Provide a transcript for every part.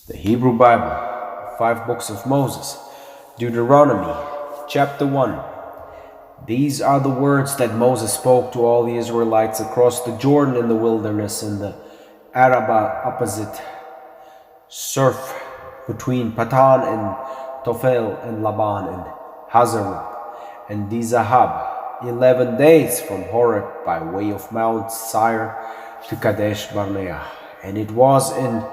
The Hebrew Bible, 5 books of Moses, Deuteronomy, chapter 1. These are the words that Moses spoke to all the Israelites across the Jordan in the wilderness in the Arabah opposite Surf, between Patan and Tophel and Laban and Hazeroth and Dizahab, 11 days from Horeb by way of Mount Seir to Kadesh Barnea. And it was in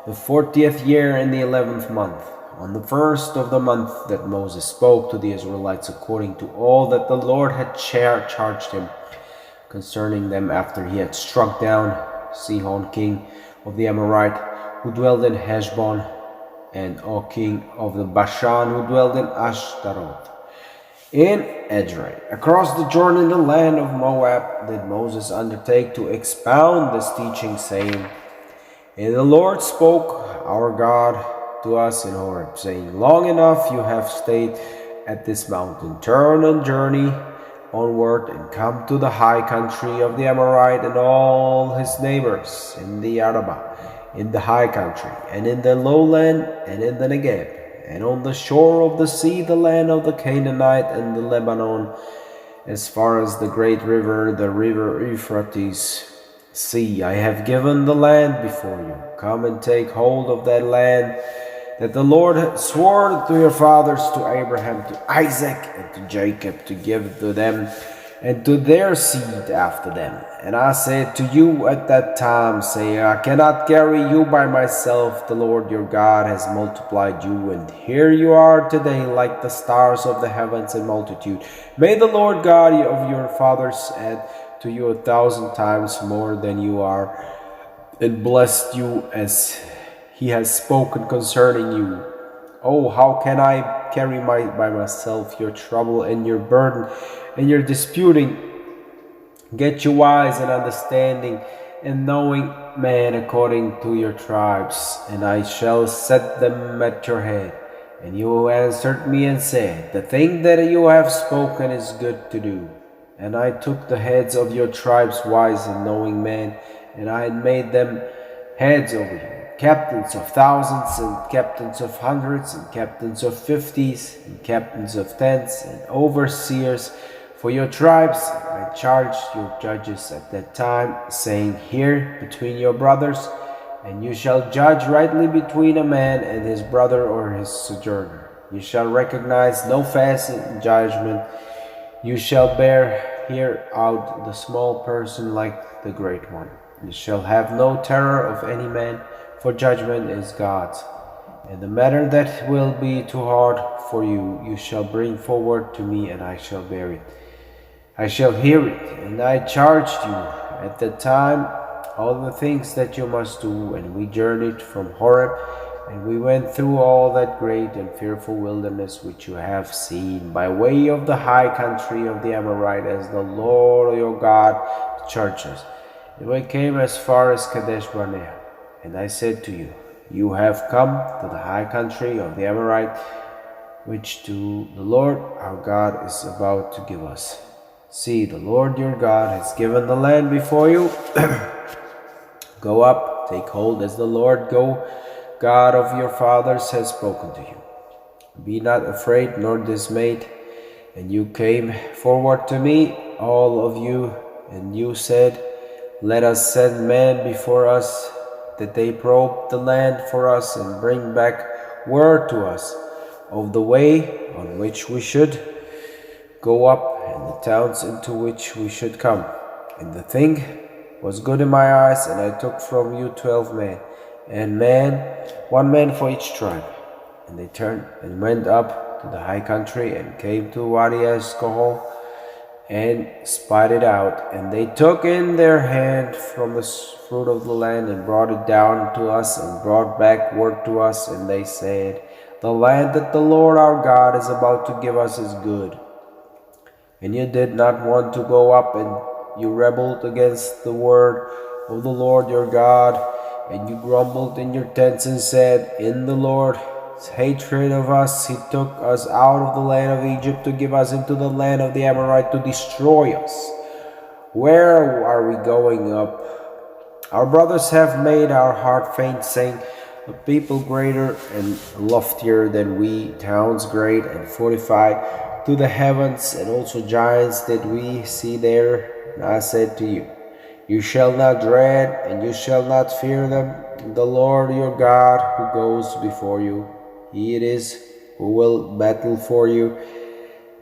the 40th year in the 11th month, on the first of the month, that Moses spoke to the Israelites according to all that the Lord had charged him concerning them after he had struck down Sihon king of the Amorite, who dwelled in Heshbon, and Og king of the Bashan, who dwelled in Ashtaroth. In Edrei, across the Jordan in the land of Moab, did Moses undertake to expound this teaching, saying, And the Lord spoke, our God, to us in Horeb, saying, Long enough you have stayed at this mountain. Turn and journey onward, and come to the high country of the Amorite and all his neighbors, in the Arabah, in the high country, and in the lowland, and in the Negeb, and on the shore of the sea, the land of the Canaanite and the Lebanon, as far as the great river, the river Euphrates. See, I have given the land before you. Come and take hold of that land that the Lord swore to your fathers, to Abraham, to Isaac, and to Jacob, to give to them and to their seed after them. And I said to you at that time, say, I cannot carry you by myself. The Lord your God has multiplied you, and here you are today like the stars of the heavens in multitude. May the Lord God of your fathers add to you 1,000 times more than you are, and blessed you as he has spoken concerning you. Oh, how can I carry by myself your trouble and your burden and your disputing? Get you wise and understanding and knowing man according to your tribes, and I shall set them at your head. And you answered me and said, The thing that you have spoken is good to do. And I took the heads of your tribes, wise and knowing men, and I had made them heads over you, captains of thousands, and captains of hundreds, and captains of 50s, and captains of tens, and overseers for your tribes. I charged your judges at that time, saying, Hear between your brothers, and you shall judge rightly between a man and his brother or his sojourner. You shall recognize no false in judgment. You shall bear here out the small person like the great one. You shall have no terror of any man, for judgment is God's. And the matter that will be too hard for you, you shall bring forward to me, and I shall bear it. I shall hear it, and I charged you at that time all the things that you must do. And we journeyed from Horeb, and we went through all that great and fearful wilderness which you have seen, by way of the high country of the Amorite, as the Lord your God charged us. And we came as far as Kadesh Barnea. And I said to you, You have come to the high country of the Amorite, which to the Lord our God is about to give us. See, the Lord your God has given the land before you. Go up, take hold, as the Lord God of your fathers has spoken to you. Be not afraid nor dismayed. And you came forward to me, all of you, and you said, Let us send men before us, that they probe the land for us, and bring back word to us of the way on which we should go up, and the towns into which we should come. And the thing was good in my eyes, and I took from you 12 men, and one man for each tribe. And they turned and went up to the high country, and came to Wadi Eshcol, and spied it out. And they took in their hand from the fruit of the land, and brought it down to us, and brought back word to us. And they said, The land that the Lord our God is about to give us is good. And you did not want to go up, and you rebelled against the word of the Lord your God. And you grumbled in your tents and said, In the Lord's hatred of us, he took us out of the land of Egypt to give us into the land of the Amorite to destroy us. Where are we going up? Our brothers have made our heart faint, saying, a people greater and loftier than we, towns great and fortified to the heavens, and also giants did we see there. And I said to you, you shall not dread, and you shall not fear them. The Lord your God who goes before you, he it is who will battle for you,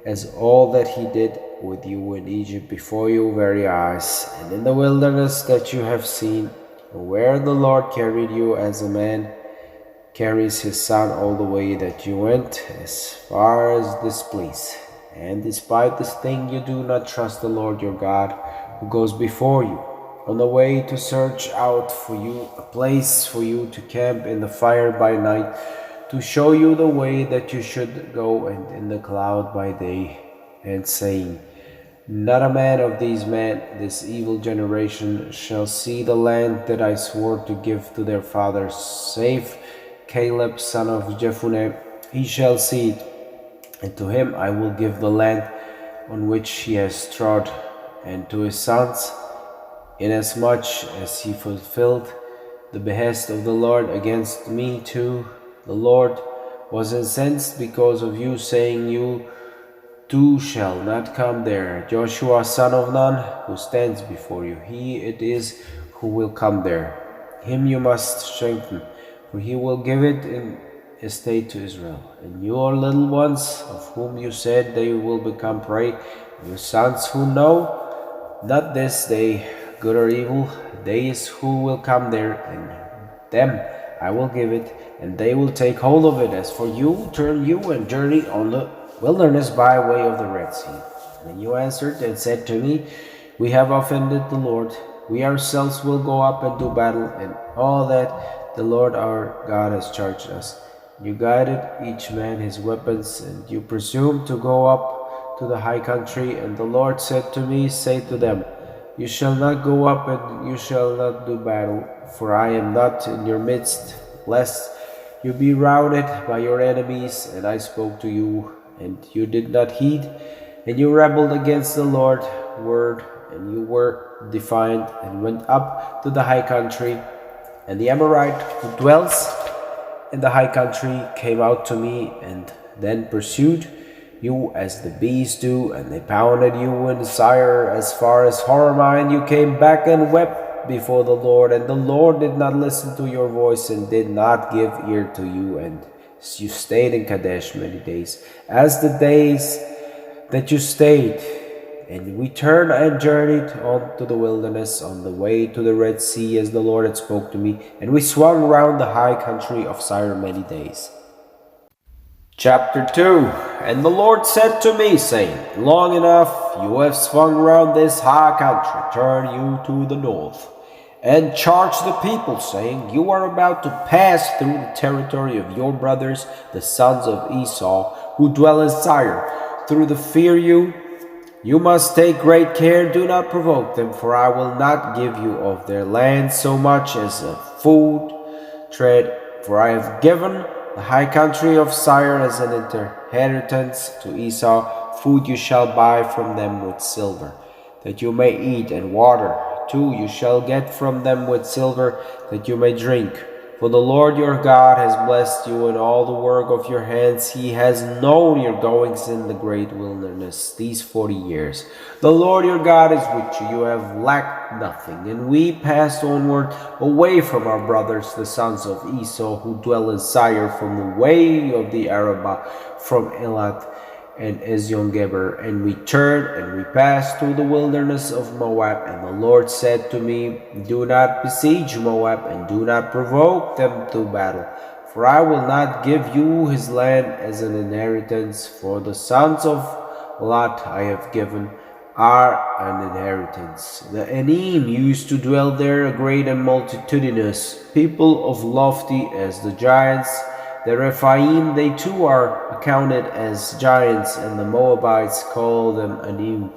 as all that he did with you in Egypt before your very eyes, and in the wilderness that you have seen, where the Lord carried you as a man carries his son all the way that you went, as far as this place. And despite this thing, you do not trust the Lord your God, who goes before you on the way to search out for you a place for you to camp in the fire by night, to show you the way that you should go, and in the cloud by day, and saying, not a man of these men, this evil generation, shall see the land that I swore to give to their fathers, save Caleb son of Jephunneh. He shall see it, and to him I will give the land on which he has trod, and to his sons, inasmuch as he fulfilled the behest of the Lord against me too. The Lord was incensed because of you, saying, you too shall not come there. Joshua son of Nun, who stands before you, he it is who will come there. Him you must strengthen, for he will give it in estate to Israel. And your little ones, of whom you said they will become prey, your sons who know not this day, good or evil, they is who will come there, and them I will give it, and they will take hold of it. As for you, turn you and journey on the wilderness by way of the Red Sea. And you answered and said to me, we have offended the Lord. We ourselves will go up and do battle, and all that the Lord our God has charged us. You guided each man his weapons, and you presumed to go up to the high country. And the Lord said to me, say to them, you shall not go up, and you shall not do battle, for I am not in your midst, lest you be routed by your enemies. And I spoke to you, and you did not heed, and you rebelled against the Lord's word, and you were defiant, and went up to the high country. And the Amorite who dwells in the high country came out to me, and then pursued you as the bees do, and they pounded you in Seir as far as Hormah, and you came back and wept before the Lord, and the Lord did not listen to your voice, and did not give ear to you, and you stayed in Kadesh many days, as the days that you stayed. And we turned and journeyed on to the wilderness, on the way to the Red Sea, as the Lord had spoke to me, and we swung round the high country of Seir many days. Chapter 2. And the Lord said to me, saying, long enough you have swung round this high country, turn you to the north, and charge the people, saying, you are about to pass through the territory of your brothers, the sons of Esau, who dwell in Seir. Through the fear you must take great care, do not provoke them, for I will not give you of their land so much as a food tread, for I have given the high country of Seir as an inheritance to Esau. Food you shall buy from them with silver, that you may eat, and water too you shall get from them with silver, that you may drink. For the Lord your God has blessed you in all the work of your hands. He has known your goings in the great wilderness these 40 years. The Lord your God is with you. You have lacked nothing. And we passed onward away from our brothers, the sons of Esau, who dwell in Seir, from the way of the Arabah, from Elat and Eziongeber, and we turned and we passed through the wilderness of Moab. And the Lord said to me, do not besiege Moab, and do not provoke them to battle, for I will not give you his land as an inheritance, for the sons of Lot I have given are an inheritance. The Enim used to dwell there, a great and multitudinous people, of lofty as the giants. The Rephaim, they too are accounted as giants, and the Moabites call them Anim.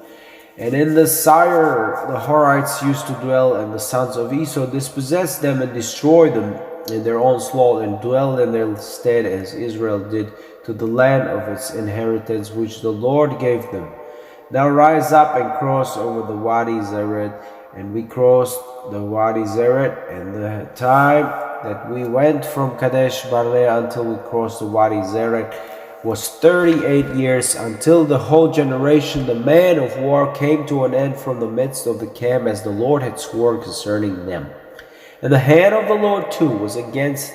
And in the Seir the Horites used to dwell, and the sons of Esau dispossessed them and destroyed them in their onslaught, and dwelled in their stead, as Israel did to the land of its inheritance which the Lord gave them. Now rise up and cross over the Wadi Zered. And we crossed the Wadi Zered, and the time that we went from Kadesh Barnea until we crossed the Wadi Zered was 38 years, until the whole generation, the man of war, came to an end from the midst of the camp, as the Lord had sworn concerning them. And the hand of the Lord too was against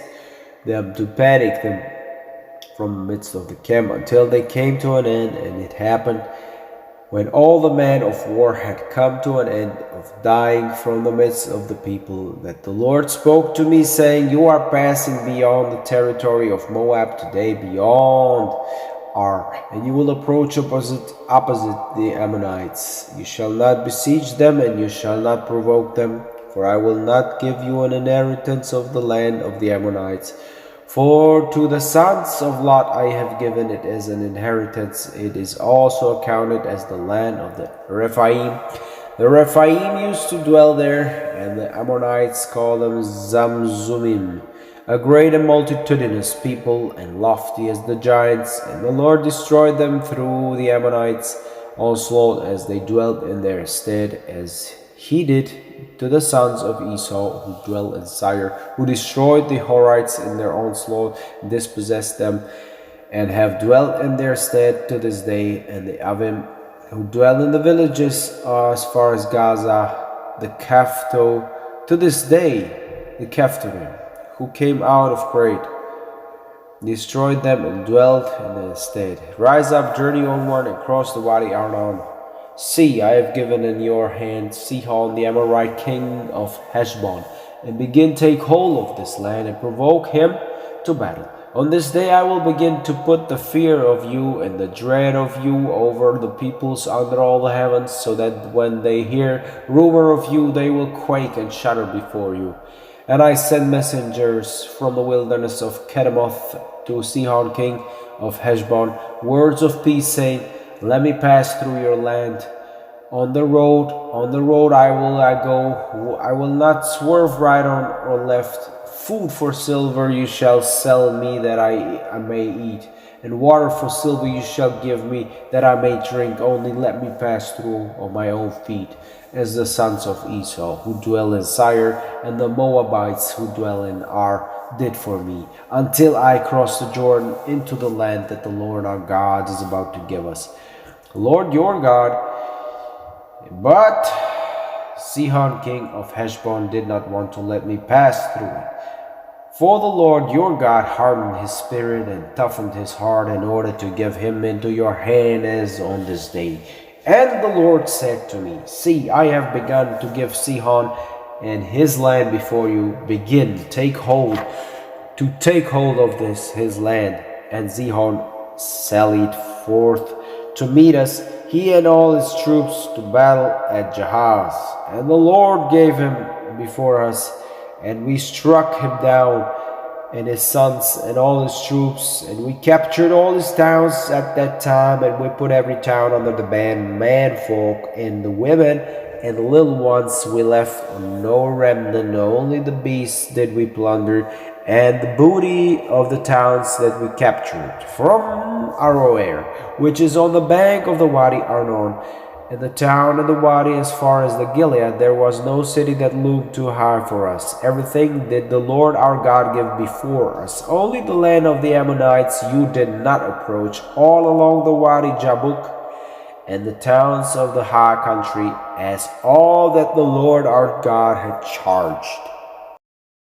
them to panic them from the midst of the camp, until they came to an end. And it happened, when all the men of war had come to an end of dying from the midst of the people, that the Lord spoke to me, saying, You are passing beyond the territory of Moab today, beyond Ar, and you will approach opposite the Ammonites. You shall not besiege them, and you shall not provoke them, for I will not give you an inheritance of the land of the Ammonites. For to the sons of Lot I have given it as an inheritance. It is also accounted as the land of the Rephaim. The Rephaim used to dwell there, and the Ammonites called them Zamzumim, a great and multitudinous people, and lofty as the giants. And the Lord destroyed them through the Ammonites also, as they dwelt in their stead, as he did to the sons of Esau who dwell in Seir, who destroyed the Horites in their onslaught, and dispossessed them, and have dwelt in their stead to this day, and the Avim who dwell in the villages as far as Gaza, the Caphto to this day, the Caphtorim, who came out of Crete, destroyed them and dwelt in their stead. Rise up, journey onward, and cross the Wadi Arnon. See, I have given in your hand Sihon the Amorite king of Heshbon, and begin take hold of this land, and provoke him to battle. On this day I will begin to put the fear of you and the dread of you over the peoples under all the heavens, so that when they hear rumor of you they will quake and shudder before you. And I send messengers from the wilderness of Kedemoth to Sihon king of Heshbon, words of peace, saying, Let me pass through your land. On the road I go. I will not swerve right or left. Food for silver you shall sell me, that I may eat, and water for silver you shall give me, that I may drink. Only let me pass through on my own feet, as the sons of Esau who dwell in Seir, and the Moabites who dwell in Ar did for me, until I cross the Jordan into the land that the Lord our God is about to give us. Lord your God. But Sihon king of Heshbon did not want to let me pass through it. For the Lord your God hardened his spirit and toughened his heart in order to give him into your hand as on this day. And the Lord said to me, See, I have begun to give Sihon and his land before you. Begin, take hold of this his land. And Sihon sallied forth to meet us, he and all his troops, to battle at Jahaz. And the Lord gave him before us, and we struck him down, and his sons and all his troops, and we captured all his towns at that time, and we put every town under the ban, manfolk and the women and the little ones. We left no remnant, only the beasts did we plunder, and the booty of the towns that we captured from Aroer, which is on the bank of the Wadi Arnon. In the town of the Wadi as far as the Gilead, there was no city that loomed too high for us. Everything did the Lord our God give before us. Only the land of the Ammonites you did not approach, all along the Wadi Jabuk, and the towns of the high country, as all that the Lord our God had charged.